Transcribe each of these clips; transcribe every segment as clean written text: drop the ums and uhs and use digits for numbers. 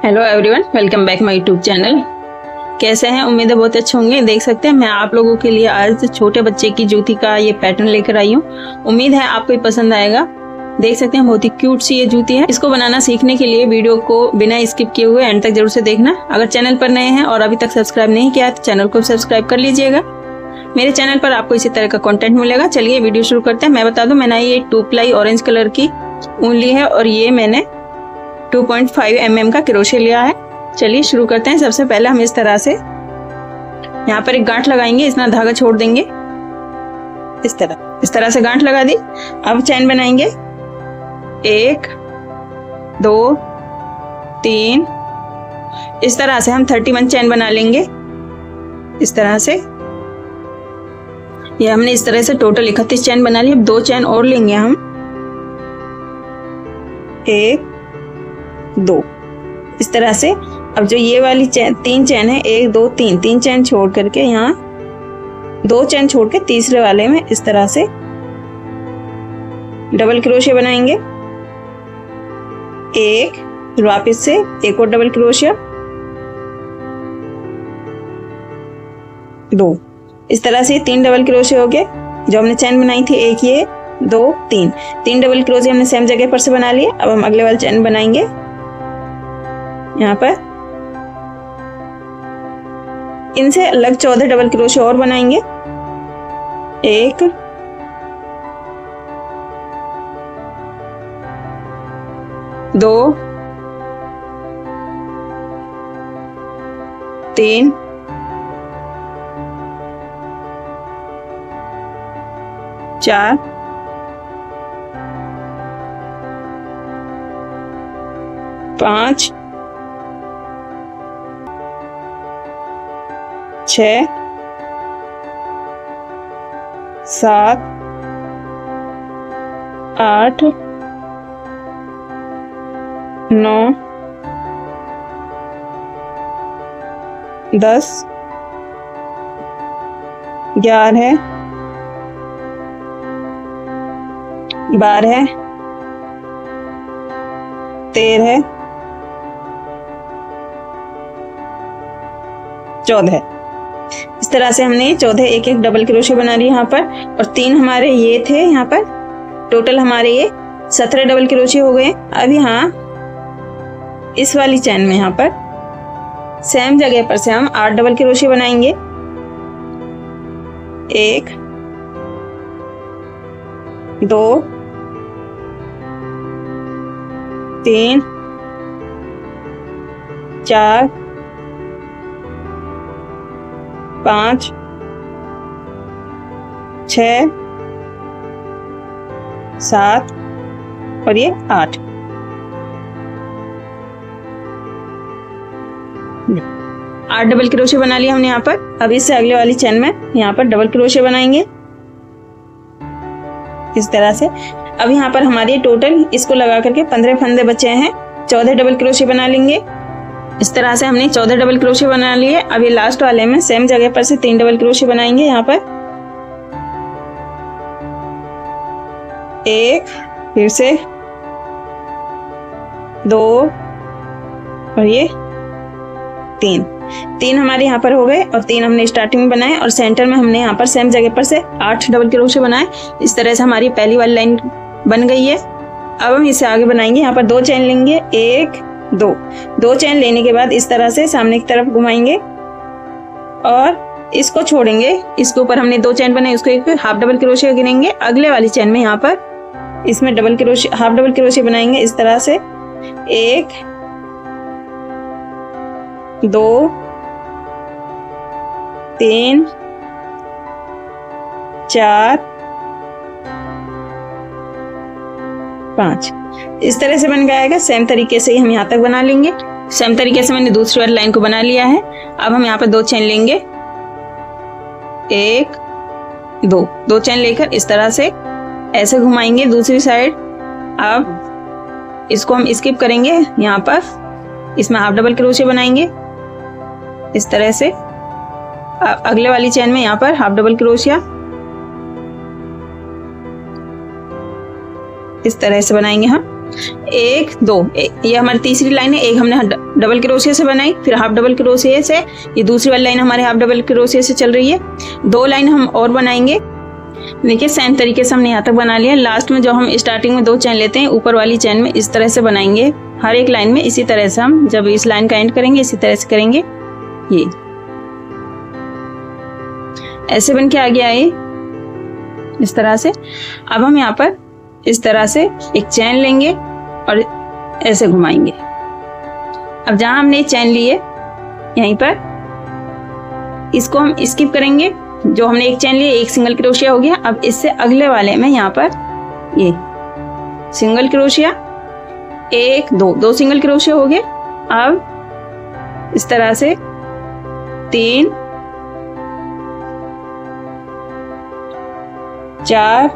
Hello everyone, welcome back my YouTube channel. कैसे हैं? उम्मीद है बहुत अच्छे होंगे। देख सकते हैं मैं आप लोगों के लिए आज छोटे बच्चे की जूती का ये पैटर्न लेकर आई हूँ। उम्मीद है आपको ये पसंद आएगा। देख सकते हैं बहुत ही क्यूट सी ये जूती है। इसको बनाना सीखने के लिए वीडियो को बिना स्किप किए हुए एंड तक जरूर से देखना। अगर चैनल पर नए हैं और अभी तक सब्सक्राइब नहीं किया तो चैनल को सब्सक्राइब कर लीजिएगा। मेरे चैनल पर आपको इसी तरह का कंटेंट मिलेगा। चलिए वीडियो शुरू करते हैं। मैं बता दूं, मैंने ये 2 प्लाई ऑरेंज कलर की ऊन ली है और ये मैंने 2.5 mm का क्रोशे लिया है। चलिए शुरू करते हैं। सबसे पहले हम इस तरह से यहाँ पर एक गांठ लगाएंगे, इतना धागा छोड़ देंगे। इस तरह से गांठ लगा दी। अब चैन बनाएंगे 1 2 3। इस तरह से हम 31 चैन बना लेंगे। इस तरह से ये हमने इस तरह से टोटल 31 चैन बना ली। अब 2 चैन और लेंगे हम, 1 2। इस तरह से अब जो ये वाली चैन 3 चैन है, 1 2 3 चैन छोड़ करके यहाँ 2 चैन छोड़ के तीसरे वाले में इस तरह से डबल क्रोशिया बनाएंगे। 1, फिर वापस से एक और डबल क्रोशिया, 2। इस तरह से 3 डबल क्रोशिया हो गए। जो हमने चैन बनाई थी, एक ये 2 3 डबल क्रोशिया हमने सेम जगह पर से बना लिए। अब हम अगले वाले चैन बनाएंगे। यहाँ पर इनसे अलग 14 डबल क्रोशिया और बनाएंगे। 1 2 3 4 5 6 7 8 9 10 11 12 13 14। इस तरह से हमने 14 एक डबल क्रोशिया बना ली यहाँ पर, और 3 हमारे ये थे। यहाँ पर टोटल हमारे ये 17 डबल क्रोशिया हो गए। अब यहाँ इस वाली चैन में यहाँ पर सेम जगह पर से हम 8 डबल क्रोशिया बनाएंगे। 1 2 3 4 5 6 7 और ये 8। 8 डबल क्रोशिया बना लिया हमने यहाँ पर। अब इससे अगले वाली चैन में यहाँ पर डबल क्रोशिया बनाएंगे इस तरह से। अब यहाँ पर हमारी टोटल इसको लगा करके 15 फंदे बचे हैं। 14 डबल क्रोशिया बना लेंगे। इस तरह से हमने 14 डबल क्रोशिया बना लिए। अब ये लास्ट वाले में सेम जगह पर से 3 डबल क्रोशिया बनाएंगे। यहाँ पर 1, फिर से 2 और ये 3 हमारे यहाँ पर हो गए, और 3 हमने स्टार्टिंग में बनाए और सेंटर में हमने यहाँ पर सेम जगह पर से 8 डबल क्रोशिया बनाए। इस तरह से हमारी पहली वाली लाइन बन गई है। अब हम इसे आगे बनाएंगे। यहाँ पर 2 चैन लेंगे, 1 2 चैन लेने के बाद इस तरह से सामने की तरफ घुमाएंगे और इसको छोड़ेंगे। इसके ऊपर हमने 2 चैन बनाए, उसको एक हाफ डबल क्रोशिया गिनेंगे। अगले वाली चैन में यहाँ पर इसमें double crochet, half double crochet बनाएंगे इस तरह से। 1 2 3 4 5। इस तरह से बन गया है। सेम तरीके से ही हम यहाँ तक बना लेंगे। सेम तरीके से मैंने दूसरी वाली लाइन को बना लिया है। अब हम यहाँ पर 2 चैन लेंगे, 1 2 चैन लेकर इस तरह से ऐसे घुमाएंगे दूसरी साइड। अब इसको हम स्किप करेंगे। यहाँ पर इसमें हाफ डबल क्रोशिया बनाएंगे इस तरह से। अगले वाली चैन में यहाँ पर हाफ डबल क्रोशिया इस तरह से बनाएंगे हम। 1 2 ये हमारी तीसरी लाइन है। एक हमने डबल क्रोशिया से बनाई, फिर हाफ डबल क्रोशिया से, ये दूसरी वाली लाइन हमारे हाफ डबल क्रोशिया से चल रही है। 2 लाइन हम और बनाएंगे। देखिए सेम तरीके से हमने यहाँ तक बना लिया। लास्ट में जो हम स्टार्टिंग में 2 चैन लेते हैं, ऊपर वाली चैन में इस तरह से बनाएंगे। हर एक लाइन में इसी तरह से हम जब इस लाइन का एंड करेंगे इसी तरह से करेंगे। ये ऐसे बन के आ गया ये इस तरह से। अब हम यहाँ पर इस तरह से एक चैन लेंगे और ऐसे घुमाएंगे। अब जहां हमने चैन ली है यहीं पर इसको हम स्किप करेंगे। जो हमने एक चैन ली है, एक सिंगल क्रोशिया हो गया। अब इससे अगले वाले में यहाँ पर ये सिंगल क्रोशिया, 1 2 सिंगल क्रोशिया हो गए। अब इस तरह से 3 4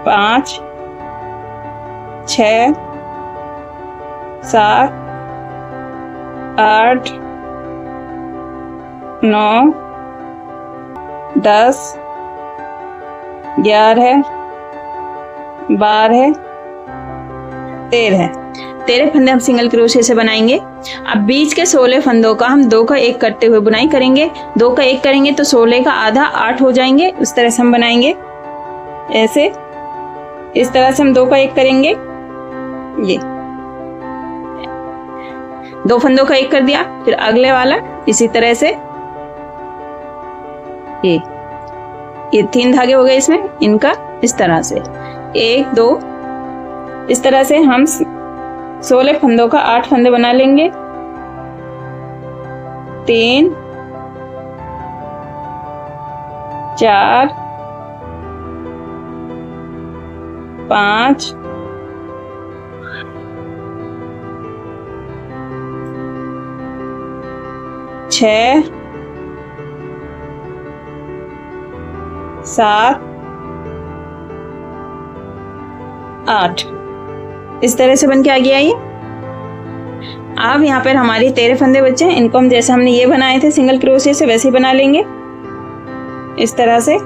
5 6 7 8 9 10 11 12 13 फंदे हम सिंगल क्रोशिया से बनाएंगे। अब बीच के 16 फंदों का हम 2 का 1 करते हुए बुनाई करेंगे। 2 का 1 करेंगे तो 16 का आधा 8 हो जाएंगे। उस तरह से हम बनाएंगे। ऐसे इस तरह से हम 2 का 1 करेंगे। ये 2 फंदों का 1 कर दिया, फिर अगले वाला इसी तरह से। ये 3 धागे हो गए इसमें, इनका इस तरह से 1 2 इस तरह से हम 16 फंदों का 8 फंदे बना लेंगे। 3 4 5 6 7 8 इस तरह से बन के आ गया ये। अब यहाँ पर हमारे 13 फंदे बचे हैं। इनको हम जैसे हमने ये बनाए थे सिंगल क्रोशिया से वैसे ही बना लेंगे इस तरह से।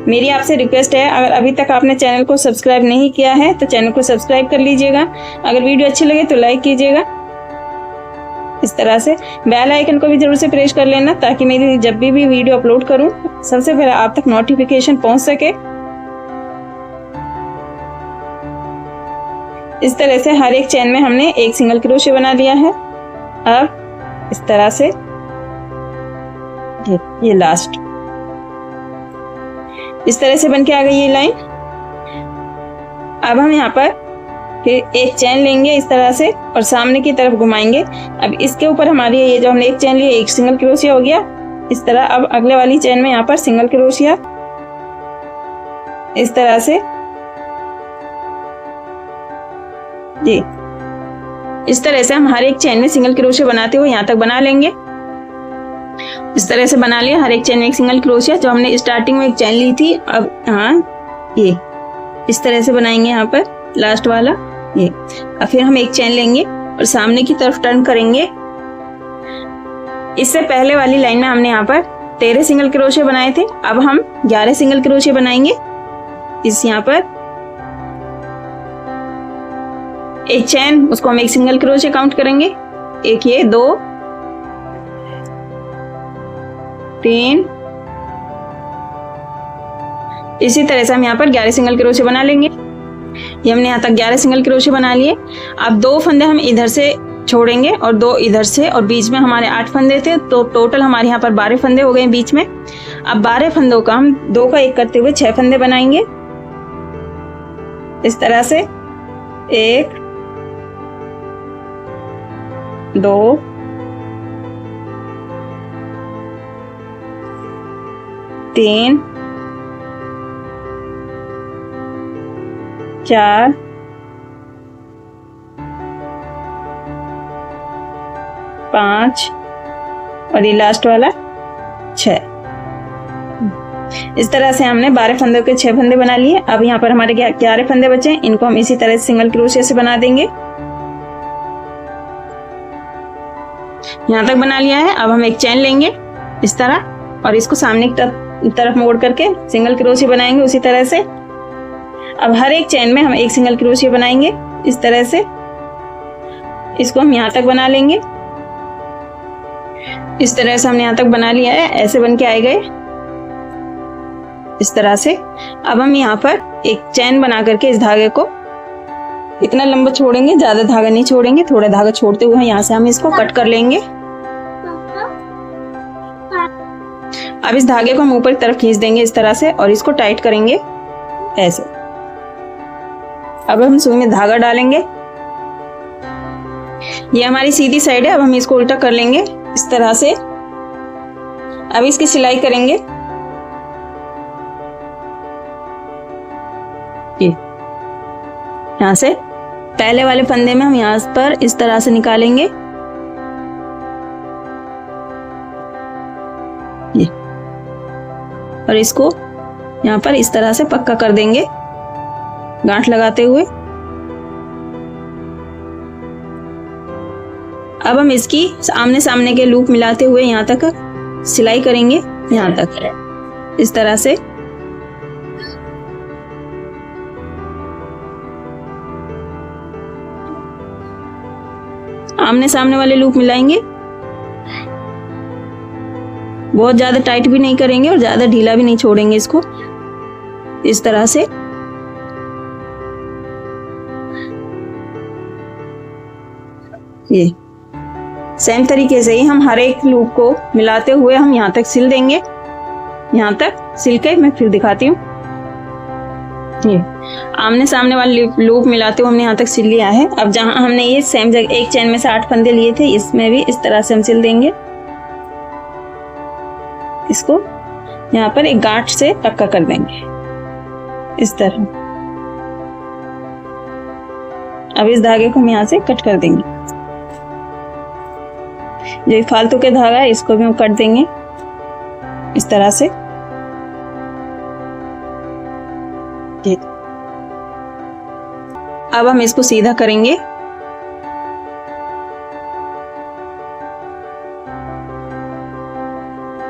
मेरी आपसे रिक्वेस्ट है, अगर अभी तक आपने चैनल को सब्सक्राइब नहीं किया है तो चैनल को सब्सक्राइब कर लीजिएगा। अगर वीडियो अच्छी लगे तो लाइक कीजिएगा। इस तरह से बेल आइकन को भी जरूर से प्रेस कर लेना ताकि मेरी जब भी वीडियो अपलोड करूं सबसे पहले आप तक नोटिफिकेशन पहुंच सके। इस तरह से हर एक चैन में हमने एक सिंगल क्रोशिया बना लिया है। अब इस तरह से ये लास्ट इस तरह से बन के आ गई ये लाइन। अब हम यहाँ पर फिर एक चैन लेंगे इस तरह से और सामने की तरफ घुमाएंगे। अब इसके ऊपर हमारी ये जो हमने एक चैन ली, एक सिंगल क्रोशिया हो गया इस तरह। अब अगले वाली चैन में यहाँ पर सिंगल क्रोशिया इस तरह से। जी इस तरह से हम हर एक चैन में सिंगल क्रोशिया बनाते हुए यहाँ तक बना लेंगे। इस तरह से बना लिया हर एक चैन में एक सिंगल क्रोशिया। जो हमने स्टार्टिंग में एक चैन ली थी, अब हाँ ये इस तरह से बनाएंगे यहाँ पर लास्ट वाला ये। अब फिर हम एक चैन लेंगे और सामने की तरफ टर्न करेंगे। इससे पहले वाली लाइन में हमने यहाँ पर 13 सिंगल क्रोशिया बनाए थे। अब हम 11 सिंगल क्रोशिया बनाएंगे। इस यहाँ पर एक चैन, उसको हम एक सिंगल क्रोशिया काउंट करेंगे। एक ये 2 3 इसी तरह से हम यहाँ पर 11 सिंगल क्रोशिया बना लेंगे। ये हमने यहाँ तक 11 सिंगल क्रोशिया बना लिए। अब 2 फंदे हम इधर से छोड़ेंगे और 2 इधर से, और बीच में हमारे 8 फंदे थे तो टोटल हमारे यहाँ पर 12 फंदे हो गए बीच में। अब 12 फंदों का हम 2 का 1 करते हुए 6 फंदे बनाएंगे इस तरह से। 1 2 3 4 5 और ये लास्ट वाला 6। इस तरह से हमने 12 फंदों के 6 फंदे बना लिए। अब यहाँ पर हमारे 11 फंदे बचे हैं। इनको हम इसी तरह से सिंगल क्रोशिया से बना देंगे। यहाँ तक बना लिया है। अब हम एक चैन लेंगे इस तरह और इसको सामने की तरफ मोड़ करके सिंगल क्रोशिया बनाएंगे उसी तरह से। अब हर एक चेन में हम एक सिंगल क्रोशिया बनाएंगे इस तरह से। इसको हम यहाँ तक बना लेंगे। इस तरह से हमने यहाँ तक बना लिया है, ऐसे बन के आए गए इस तरह से। अब हम यहाँ पर एक चैन बना करके इस धागे को इतना लंबा छोड़ेंगे, ज्यादा धागा नहीं छोड़ेंगे, थोड़ा धागा छोड़ते हुए यहाँ से हम इसको कट कर लेंगे। अब इस धागे को हम ऊपर की तरफ खींच देंगे इस तरह से और इसको टाइट करेंगे ऐसे। अब हम सुई में धागा डालेंगे। ये हमारी सीधी साइड है, अब हम इसको उल्टा कर लेंगे इस तरह से। अब इसकी सिलाई करेंगे। यहाँ से पहले वाले फंदे में हम यहाँ पर इस तरह से निकालेंगे ये, और इसको यहाँ पर इस तरह से पक्का कर देंगे गांठ लगाते हुए। अब हम इसकी आमने सामने के लूप मिलाते हुए यहाँ तक सिलाई करेंगे, यहाँ तक इस तरह से। आमने सामने वाले लूप मिलाएंगे, बहुत ज्यादा टाइट भी नहीं करेंगे और ज्यादा ढीला भी नहीं छोड़ेंगे इसको, इस तरह से। ये सेम तरीके से ही हम हर एक लूप को मिलाते हुए हम यहाँ तक सिल देंगे। यहाँ तक सिल के मैं फिर दिखाती हूँ। ये आमने सामने वाले लूप मिलाते हुए हमने यहाँ तक सिल लिया है। अब जहां हमने ये सेम जगह एक चैन में से 8 फंदे लिए थे, इसमें भी इस तरह से हम सिल देंगे इसको। यहाँ पर एक गांठ से पक्का कर देंगे इस तरह। अब इस धागे को हम यहाँ से कट कर देंगे। जो फालतू के धागा है इसको भी हम कट देंगे इस तरह से। अब हम इसको सीधा करेंगे।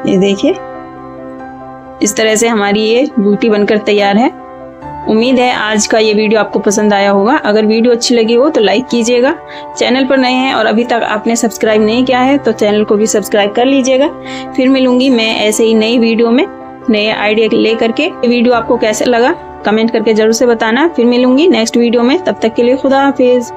ये देखिए इस तरह से हमारी ये बूटी बनकर तैयार है। उम्मीद है आज का ये वीडियो आपको पसंद आया होगा। अगर वीडियो अच्छी लगी हो तो लाइक कीजिएगा। चैनल पर नए हैं और अभी तक आपने सब्सक्राइब नहीं किया है तो चैनल को भी सब्सक्राइब कर लीजिएगा। फिर मिलूंगी मैं ऐसे ही नई वीडियो में नए आइडिया लेकर के। वीडियो आपको कैसे लगा कमेंट करके जरूर से बताना। फिर मिलूंगी नेक्स्ट वीडियो में, तब तक के लिए खुदा हाफिज।